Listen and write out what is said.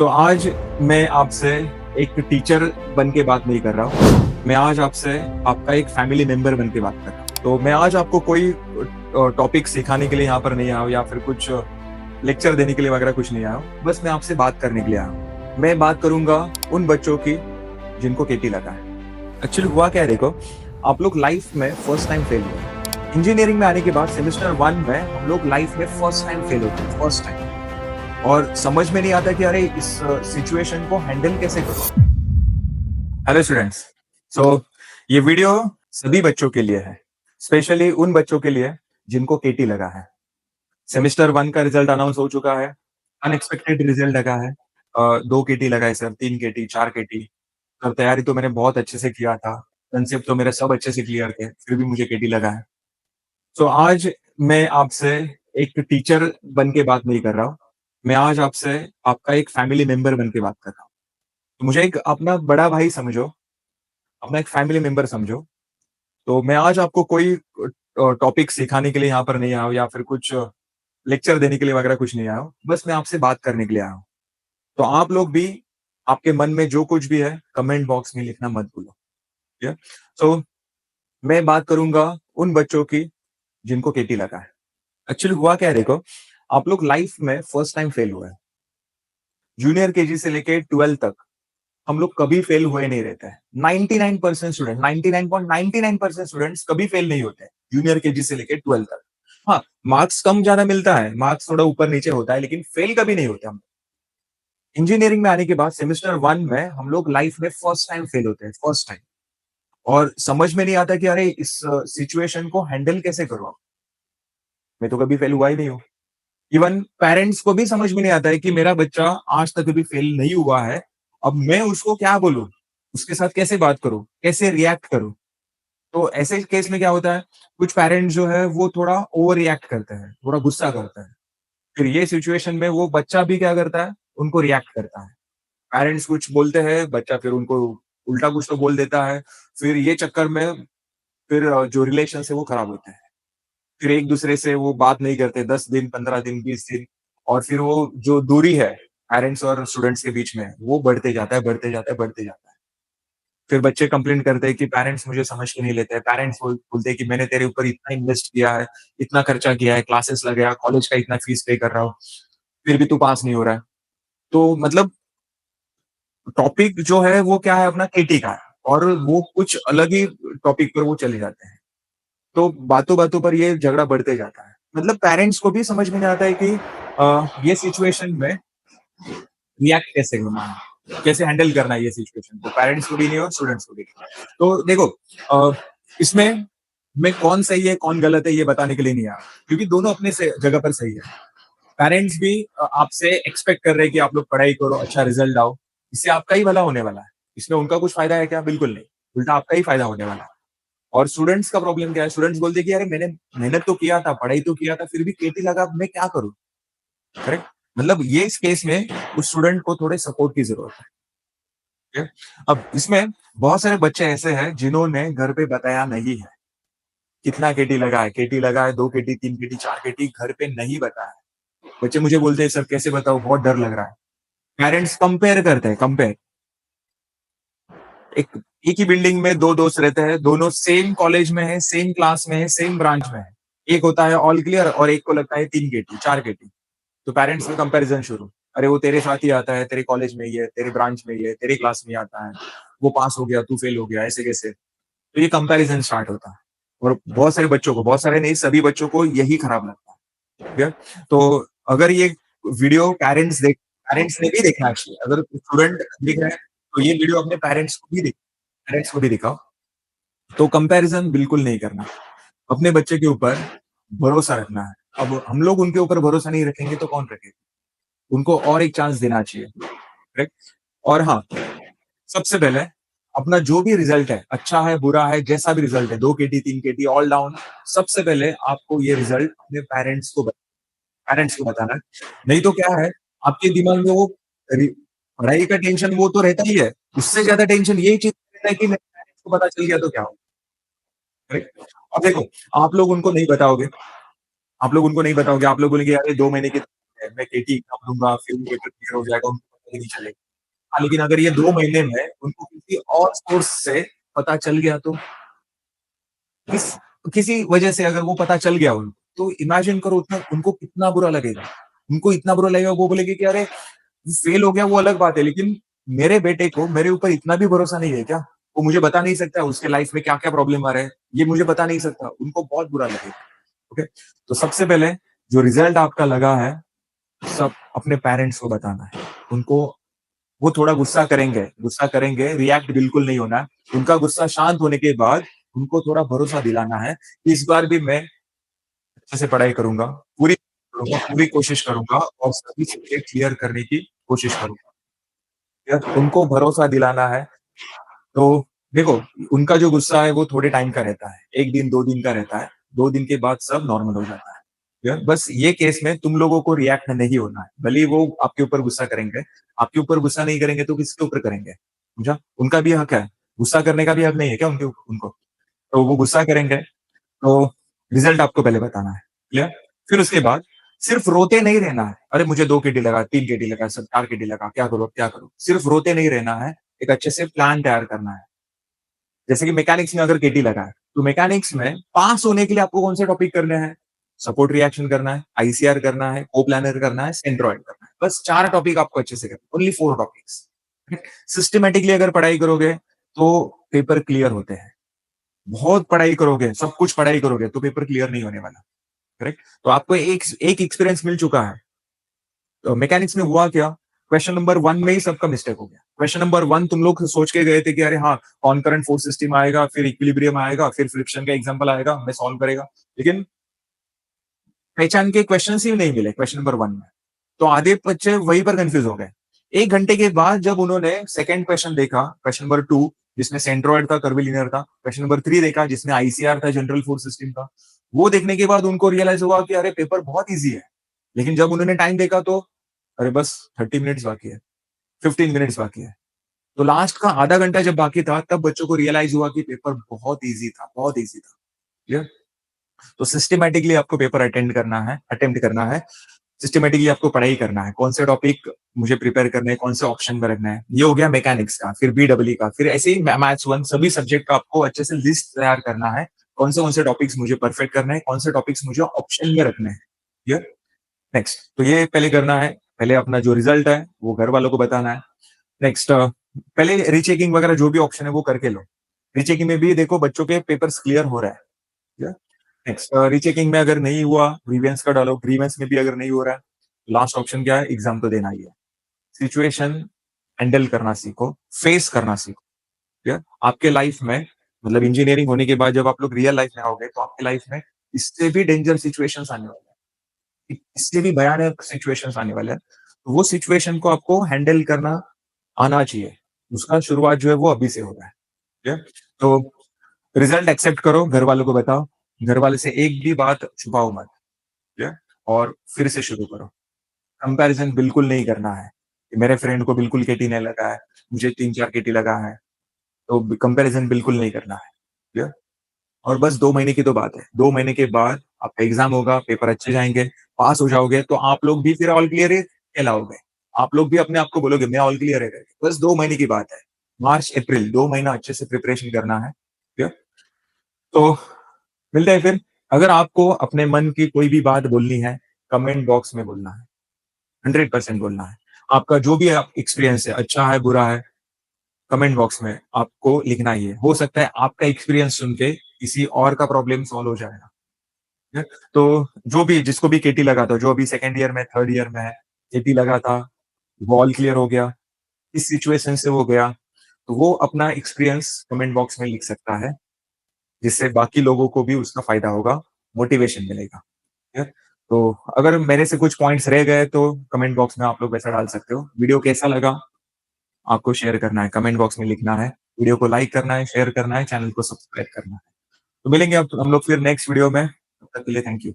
आज मैं आपसे एक टीचर बन के बात नहीं कर रहा हूँ। मैं आज आपसे आपका एक फैमिली मेंबर बन के बात कर रहा हूँ। तो मैं आज आपको कोई टॉपिक सिखाने के लिए यहाँ पर नहीं आया हूँ या फिर कुछ लेक्चर देने के लिए वगैरह कुछ नहीं आया हूँ। बस मैं आपसे बात करने के लिए आया हूँ। मैं बात करूंगा उन बच्चों की जिनको केटी लगा है। एक्चुअली हुआ क्या है, देखो, आप लोग लाइफ में फर्स्ट टाइम फेल हुए। इंजीनियरिंग में आने के बाद सेमेस्टर 1 में हम लोग लाइफ में फर्स्ट टाइम फेल होते हैं, फर्स्ट टाइम। और समझ में नहीं आता कि अरे इस सिचुएशन को हैंडल कैसे करूं। हेलो स्टूडेंट्स, सो ये वीडियो सभी बच्चों के लिए है, स्पेशली उन बच्चों के लिए जिनको केटी लगा है। सेमेस्टर 1 का रिजल्ट अनाउंस हो चुका है, अनएक्सपेक्टेड रिजल्ट लगा है। 2 केटी लगा है सर, 3 केटी, 4 केटी। सर तैयारी तो मैंने बहुत अच्छे से किया था, कंसेप्ट तो मेरे सब अच्छे से क्लियर थे, फिर भी मुझे केटी लगा है। आज मैं आपसे एक टीचर बन के बात नहीं कर रहा हूँ। मैं आज आपसे आपका एक फैमिली मेंबर बन के बात कर रहा हूँ। तो मुझे एक अपना बड़ा भाई समझो, अपना एक फैमिली मेंबर समझो। तो मैं आज आपको कोई टॉपिक सिखाने के लिए यहाँ पर नहीं आया हूँ या फिर कुछ लेक्चर देने के लिए वगैरह कुछ नहीं आया हूँ। बस मैं आपसे बात करने के लिए आया हूँ। तो आप लोग भी आपके मन में जो कुछ भी है कमेंट बॉक्स में लिखना मत भूलो। ठीक है? सो मैं बात करूंगा उन बच्चों की जिनको केटी लगा है। एक्चुअली हुआ क्या है, देखो, आप लोग लाइफ में फर्स्ट टाइम फेल हुए हैं। जूनियर केजी से लेके 12 तक हम लोग कभी फेल हुए नहीं रहते हैं। 99% स्टूडेंट, 99.99% स्टूडेंट्स कभी फेल नहीं होते हैं जूनियर केजी से लेके 12 तक। हाँ, मार्क्स कम ज्यादा मिलता है, मार्क्स थोड़ा ऊपर नीचे होता है, लेकिन फेल कभी नहीं होते हम। इंजीनियरिंग में आने के बाद सेमेस्टर 1 में हम लोग लाइफ में फर्स्ट टाइम फेल होते हैं, फर्स्ट टाइम। और समझ में नहीं आता कि अरे इस सिचुएशन को हैंडल कैसे करूं। मैं तो कभी फेल हुआ ही नहीं हूँ। इवन पेरेंट्स को भी समझ में नहीं आता है कि मेरा बच्चा आज तक कभी फेल नहीं हुआ है। अब मैं उसको क्या बोलूं, उसके साथ कैसे बात करूं, कैसे रिएक्ट करूं। तो ऐसे केस में क्या होता है, कुछ पेरेंट्स जो है वो थोड़ा ओवर रिएक्ट करते हैं, थोड़ा गुस्सा करते हैं। फिर ये सिचुएशन में वो बच्चा भी क्या करता है, उनको रिएक्ट करता है। पेरेंट्स कुछ बोलते हैं, बच्चा फिर उनको उल्टा कुछ तो बोल देता है। फिर ये चक्कर में फिर जो रिलेशन है वो खराब होते हैं। फिर एक दूसरे से वो बात नहीं करते 10 दिन, 15 दिन, 20 दिन। और फिर वो जो दूरी है पेरेंट्स और स्टूडेंट्स के बीच में, वो बढ़ते जाता है, बढ़ते जाता है, बढ़ते जाता है। फिर बच्चे कंप्लेंट करते हैं कि पेरेंट्स मुझे समझ के नहीं लेते हैं। पेरेंट्स बोलते हैं कि मैंने तेरे ऊपर इतना इन्वेस्ट किया है, इतना खर्चा किया है, क्लासेस लगाया, कॉलेज का इतना फीस पे कर रहा हूँ, फिर भी तू पास नहीं हो रहा है। तो मतलब टॉपिक जो है वो क्या है, अपना केटी का है। और वो कुछ अलग ही टॉपिक पर वो चले जाते हैं। तो बातों-बातों पर ये झगड़ा बढ़ते जाता है। मतलब पेरेंट्स को भी समझ में नहीं आता है कि ये सिचुएशन में रिएक्ट कैसे करना है, कैसे हैंडल करना है ये सिचुएशन को, पेरेंट्स को भी नहीं और स्टूडेंट्स को भी नहीं। तो देखो, इसमें मैं कौन सही है, कौन गलत है ये बताने के लिए नहीं आया, क्योंकि दोनों अपने से जगह पर सही है। पेरेंट्स भी आपसे एक्सपेक्ट कर रहे हैं कि आप लोग पढ़ाई करो, अच्छा रिजल्ट लाओ, इससे आपका ही भला होने वाला है। इसमें उनका कुछ फायदा है क्या? बिल्कुल नहीं, उल्टा आपका ही फायदा होने वाला है। और स्टूडेंट्स का प्रॉब्लम क्या है, स्टूडेंट्स बोलते हैं कि अरे मैंने मेहनत तो किया था, पढ़ाई तो किया था, फिर भी केटी लगा, अब मैं क्या करूँ? करेक्ट? मतलब ये इस केस में उस स्टूडेंट को थोड़े सपोर्ट की जरूरत है। ठीक है? अब इसमें बहुत सारे बच्चे ऐसे हैं जिन्होंने घर पे बताया नहीं है कितना केटी लगा है। केटी लगा है, 2 केटी, 3 केटी, 4 केटी, घर पे नहीं बताया। बच्चे मुझे बोलते हैं सर कैसे बताऊं, बहुत डर लग रहा है। पेरेंट्स कंपेयर करते हैं, कंपेयर। एक एक ही बिल्डिंग में 2 दोस्त रहते हैं, दोनों सेम कॉलेज में है, सेम क्लास में है, सेम ब्रांच में है। एक होता है ऑल क्लियर और एक को लगता है 3 केटी, 4 केटी। तो पेरेंट्स में कंपैरिजन शुरू। अरे वो तेरे साथ ही आता है, तेरे कॉलेज में ही है, तेरे ब्रांच में ही है, तेरे क्लास में ही आता है। वो पास हो गया, तू फेल हो गया, ऐसे कैसे? तो ये कंपैरिजन स्टार्ट होता है। और बहुत सारे बच्चों को, बहुत सारे नहीं, सभी बच्चों को यही खराब लगता है। ठीक है? तो अगर ये वीडियो पेरेंट्स ने भी देखना चाहिए। अगर स्टूडेंट देख रहे हैं, तो ये वीडियो अपने पेरेंट्स को भी दिखाओ। तो कंपैरिजन बिल्कुल नहीं करना। अपने बच्चे के ऊपर भरोसा रखना है। अब हम लोग उनके ऊपर भरोसा नहीं रखेंगे तो कौन रखेगा? उनको और एक चांस देना चाहिए। करेक्ट? और हाँ, सबसे पहले अपना जो भी रिजल्ट है, अच्छा है, बुरा है, जैसा भी रिजल्ट है, 2 केटी, 3 केटी, ऑल डाउन, सबसे पहले आपको ये रिजल्ट अपने पेरेंट्स को बताना है। नहीं तो क्या है, आपके दिमाग में वो रि पढ़ाई का टेंशन वो तो रहता ही है। उससे ज़्यादा टेंशन यही चीज़ रहता है कि मेरे पेरेंट्स को पता चल गया तो क्या होगा? करेक्ट? अब देखो, आप लोग उनको नहीं बताओगे, आप लोग बोलेंगे अरे 2 महीने की है, मैं केटी एग्ज़ाम दूँगा, फिर वो पेपर क्लियर हो जाएगा। नहीं चलेगी। हाँ, लेकिन अगर ये 2 महीने में उनको किसी और सोर्स से पता चल गया तो किस किसी वजह से अगर वो पता चल गया उनको, तो इमेजिन करो उतना उनको कितना बुरा लगेगा। उनको इतना बुरा लगेगा वो बोलेंगे कि अरे! फेल हो गया वो अलग बात है, लेकिन मेरे बेटे को मेरे ऊपर इतना भी भरोसा नहीं है क्या? वो मुझे बता नहीं सकता उसके लाइफ में क्या-क्या प्रॉब्लम आ रहा है, ये मुझे बता नहीं सकता। उनको बहुत बुरा लगेगा। ओके? तो सबसे पहले जो रिजल्ट आपका लगा है, सब अपने पेरेंट्स को बताना है। उनको वो थोड़ा गुस्सा करेंगे, रिएक्ट बिल्कुल नहीं होना है। उनका गुस्सा शांत होने के बाद उनको थोड़ा भरोसा दिलाना है, कि इस बार भी मैं अच्छे से पढ़ाई पूरी कोशिश करूँगा और सभी सब्जेक्ट क्लियर करने की कोशिश करूँगा। उनको भरोसा दिलाना है। तो देखो, उनका जो गुस्सा है वो थोड़े टाइम का रहता है। 1 दिन, 2 दिन का रहता है। 2 दिन के बाद सब नॉर्मल हो जाता है। बस ये केस में तुम लोगों को रिएक्ट नहीं होना है। भले ही वो आपके ऊपर गुस्सा करेंगे, आपके ऊपर गुस्सा नहीं करेंगे तो किसके ऊपर करेंगे? समझा? उनका भी हक है। गुस्सा करने का भी हक नहीं है क्या उनको? तो वो गुस्सा करेंगे, तो रिजल्ट आपको पहले बताना है। क्लियर? फिर उसके बाद सिर्फ रोते नहीं रहना है। अरे मुझे 2 केटी लगा, 3 केटी लगा, सब 4 केटी लगा, क्या करूँ अब क्या करूँ? सिर्फ रोते नहीं रहना है, एक अच्छे से प्लान तैयार करना है। जैसे कि मैकेनिक्स में अगर केटी लगा है, तो मैकेनिक्स में पास होने के लिए आपको कौन से टॉपिक करने हैं? सपोर्ट रिएक्शन करना है, आईसीआर करना है, कोप्लानर करना है, सेंट्रोइड करना है। बस 4 टॉपिक आपको अच्छे से करना है, ओनली 4 टॉपिक्स। सिस्टमैटिकली अगर पढ़ाई करोगे, तो पेपर क्लियर होते हैं। बहुत पढ़ाई करोगे, सब कुछ पढ़ाई करोगे, तो पेपर क्लियर नहीं होने वाला। करेक्ट? तो आपको एक एक एक्सपीरियंस मिल चुका है। तो मैकेनिक्स में हुआ क्या? क्वेश्चन नंबर 1 में ही सबका मिस्टेक हो गया। क्वेश्चन नंबर 1 तुम लोग सोच के गए थे कि अरे हाँ, कॉनकरेंट फोर्स सिस्टम आएगा, फिर इक्विलिब्रियम आएगा, फिर फ्रिक्शन का एग्जांपल आएगा, हमें सॉल्व करेगा। लेकिन पहचान के क्वेश्चंस ही नहीं मिले क्वेश्चन नंबर 1 में। तो आधे बच्चे वहीं पर कंफ्यूज हो गए। 1 घंटे के बाद जब उन्होंने सेकंड क्वेश्चन देखा, क्वेश्चन नंबर 2 जिसमें सेंट्रोइड था, कर्वीलिनियर था, क्वेश्चन नंबर 3 देखा जिसमें आईसीआर था, जनरल फोर्स सिस्टम था। वो देखने के बाद उनको रियलाइज हुआ कि अरे पेपर बहुत ईज़ी है। लेकिन जब उन्होंने टाइम देखा तो अरे बस 30 मिनट्स बाकी है, 15 मिनट्स बाकी है। तो लास्ट का आधा घंटा जब बाकी था, तब बच्चों को रियलाइज हुआ कि पेपर बहुत ईज़ी था, बहुत ईज़ी था। क्लियर? तो सिस्टमैटिकली आपको पेपर अटेम्प्ट करना है। सिस्टमैटिकली आपको पढ़ाई करना है। कौन से टॉपिक मुझे प्रिपेयर करने हैं, कौन से ऑप्शन में रखना है। ये हो गया मैकेनिक्स का, फिर बीडब्ल्यू का, फिर ऐसे ही मैथ्स 1 सभी सब्जेक्ट का आपको अच्छे से लिस्ट तैयार करना है। कौन से टॉपिक्स मुझे परफेक्ट करने हैं, कौन से टॉपिक्स मुझे ऑप्शन में रखने हैं। क्लियर? नेक्स्ट तो ये पहले करना है। पहले अपना जो रिजल्ट है, वो घर वालों को बताना है। नेक्स्ट पहले रीचेकिंग वगैरह जो भी ऑप्शन है वो करके लो। रीचेकिंग में भी देखो बच्चों के पेपर्स क्लियर हो रहा है। क्लियर? नेक्स्ट रीचेकिंग में अगर नहीं हुआ, ग्रीवेंस का डालो। ग्रीवेंस में भी अगर नहीं हो रहा है, लास्ट ऑप्शन क्या है? एग्जाम तो देना ही है। सिचुएशन हैंडल करना सीखो, फेस करना सीखो। ठीक है? आपके लाइफ में मतलब इंजीनियरिंग होने के बाद जब आप लोग रियल लाइफ में आओगे, तो आपके लाइफ में इससे भी डेंजर सिचुएशंस आने वाले हैं। इससे भी भयानक सिचुएशंस आने वाले हैं। तो वो सिचुएशन को आपको हैंडल करना आना चाहिए। उसका शुरुआत जो है वो अभी से हो रहा है। ठीक है? तो रिजल्ट एक्सेप्ट करो, घर वालों को बताओ। घर वाले से एक भी बात छुपाओ मत। ठीक है? और फिर से शुरू करो। कंपैरिजन बिल्कुल नहीं करना है। कि मेरे फ्रेंड को बिल्कुल केटी नहीं लगा है, मुझे 3-4 केटी लगा है, तो कंपैरिजन बिल्कुल नहीं करना है। क्लियर? और बस 2 महीने की तो बात है। 2 महीने के बाद आपका एग्ज़ाम होगा, पेपर अच्छे जाएँगे, पास हो जाओगे तो आप लोग भी फिर ऑल क्लियर ही कहलाओगे। आप लोग भी अपने आप को बोलोगे मैं ऑल क्लियर है करके। बस 2 महीने की बात है। मार्च, अप्रैल 2 महीना अच्छे से प्रिपरेशन करना है। ठीक है? तो मिलते हैं फिर। अगर आपको अपने मन की कोई भी बात बोलनी है, कमेंट बॉक्स में बोलना है। 100% बोलना है। आपका जो भी आप एक्सपीरियंस है, अच्छा है, बुरा है, कमेंट बॉक्स में आपको लिखना ही है। हो सकता है आपका एक्सपीरियंस सुन के किसी और का प्रॉब्लम सॉल्व हो जाएगा। ठीक है? तो जो भी जिसको भी केटी लगा था, जो अभी सेकंड ईयर में, थर्ड ईयर में है, केटी लगा था, वो ऑल क्लियर हो गया, इस सिचुएशन से वो गया, तो वो अपना एक्सपीरियंस कमेंट बॉक्स में लिख सकता है, जिससे बाकी लोगों को भी उसका फ़ायदा होगा, मोटिवेशन मिलेगा। ठीक है? तो अगर मेरे से कुछ पॉइंट्स रह गए तो कमेंट बॉक्स में आप लोग वैसा डाल सकते हो। वीडियो कैसा लगा आपको शेयर करना है, कमेंट बॉक्स में लिखना है। वीडियो को लाइक करना है, शेयर करना है, चैनल को सब्सक्राइब करना है। तो मिलेंगे अब हम लोग फिर नेक्स्ट वीडियो में। तब तक के लिए थैंक यू।